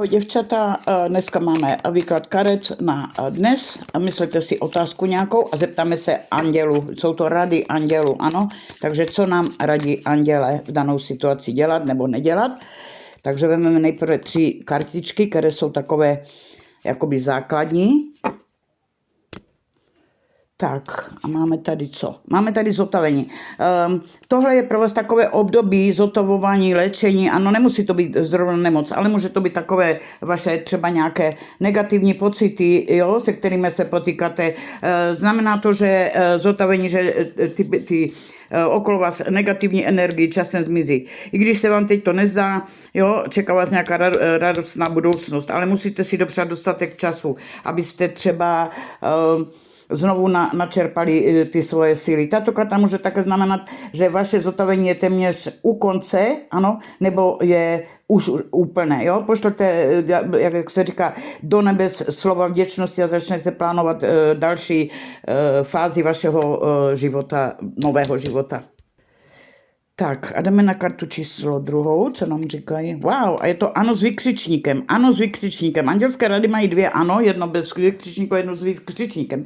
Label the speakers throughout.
Speaker 1: Ahoj děvčata, dneska máme výklad karet na dnes. Myslete si otázku nějakou a zeptáme se andělu. Jsou to rady andělu, ano. Takže co nám radí anděle v danou situaci dělat nebo nedělat. Takže vezmeme nejprve 3 kartičky, které jsou takové jakoby základní. Tak a máme tady co? Máme tady zotavení. Tohle je pro vás takové období zotavování, léčení. Ano, nemusí to být zrovna nemoc, ale může to být takové vaše třeba nějaké negativní pocity, jo, se kterými se potýkáte. Znamená to, že zotavení, že ty okolo vás negativní energii časem zmizí. I když se vám teď to nezdá, jo, čeká vás nějaká radostná budoucnost, ale musíte si dopřát dostatek času, abyste třeba znovu načerpali ty svoje síly. Tato karta může také znamenat, že vaše zotavení je téměř u konce, ano, nebo je už úplné, jo. Pošlete, jak se říká, do nebes slova vděčnosti a začnete plánovat další fázi vašeho života, nového života. Tak a jdeme na kartu číslo 2, co nám říkají. Wow, a je to ano s vykřičníkem. Ano s vykřičníkem. Andělské rady mají 2 ano, jedno bez vykřičníku, jedno s vykřičníkem.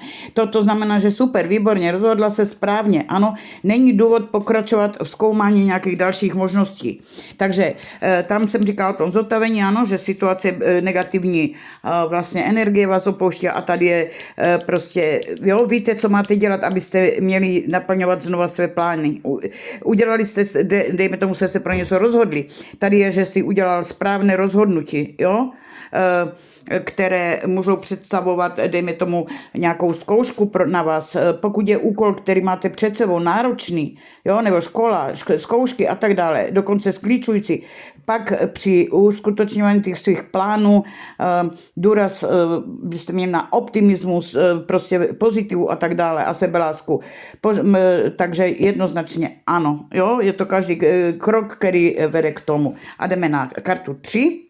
Speaker 1: To znamená, že super, výborně, rozhodla se správně. Ano, není důvod pokračovat v zkoumání nějakých dalších možností. Takže tam jsem říkala o tom zotavení, ano, že situace negativní vlastně energie vás opouští a tady je prostě, jo, víte, co máte dělat, abyste měli naplňovat znova své plány. Udělali jste, dejme tomu, se pro něco rozhodli. Tady je, že jsi udělal správné rozhodnutí, jo, které můžou představovat, dejme tomu, nějakou zkoušku na vás. Pokud je úkol, který máte před sebou, náročný, jo, nebo škola, zkoušky a tak dále, dokonce sklíčující, pak při uskutečňování těch svých plánů důraz byste měli na optimismus, prostě pozitivu a tak dále a sebelásku. Takže jednoznačně ano, jo, je to každý krok, který vede k tomu. A jdeme na kartu 3.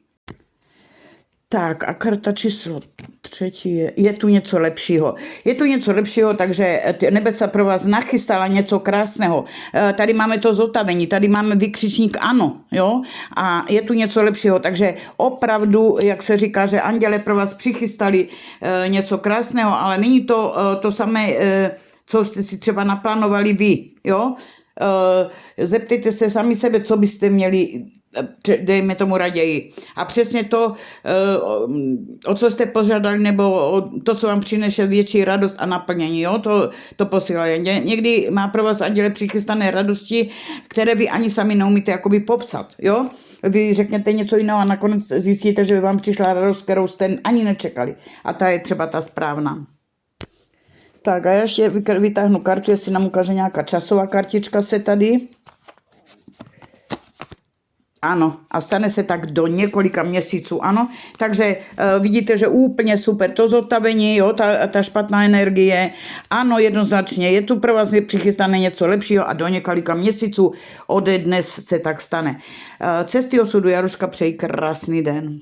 Speaker 1: Tak a karta číslo 3 je tu něco lepšího. Je tu něco lepšího, takže nebesa pro vás nachystala něco krásného. Tady máme to zotavení, tady máme vykřičník ano, jo? A je tu něco lepšího, takže opravdu, jak se říká, že anděle pro vás přichystali něco krásného, ale není to to samé, co jste si třeba naplánovali vy, jo? Zeptejte se sami sebe, co byste měli, dejme tomu raději. A přesně to, o co jste požádali, nebo to, co vám přinese větší radost a naplnění, jo, to posílají. Někdy má pro vás anděle přichystané radosti, které vy ani sami neumíte jakoby popsat, jo. Vy řeknete něco jiného a nakonec zjistíte, že vám přišla radost, kterou jste ani nečekali. A ta je třeba ta správná. Tak a já ještě vytáhnu kartu, jestli nám ukáže nějaká časová kartička se tady. Ano, a stane se tak do několika měsíců, ano. Takže vidíte, že úplně super to zotavení, jo, ta špatná energie. Ano, jednoznačně, je tu pro vás přichystané něco lepšího a do několika měsíců ode dnes se tak stane. Cesty osudu, Jaruška, přeji krásný den.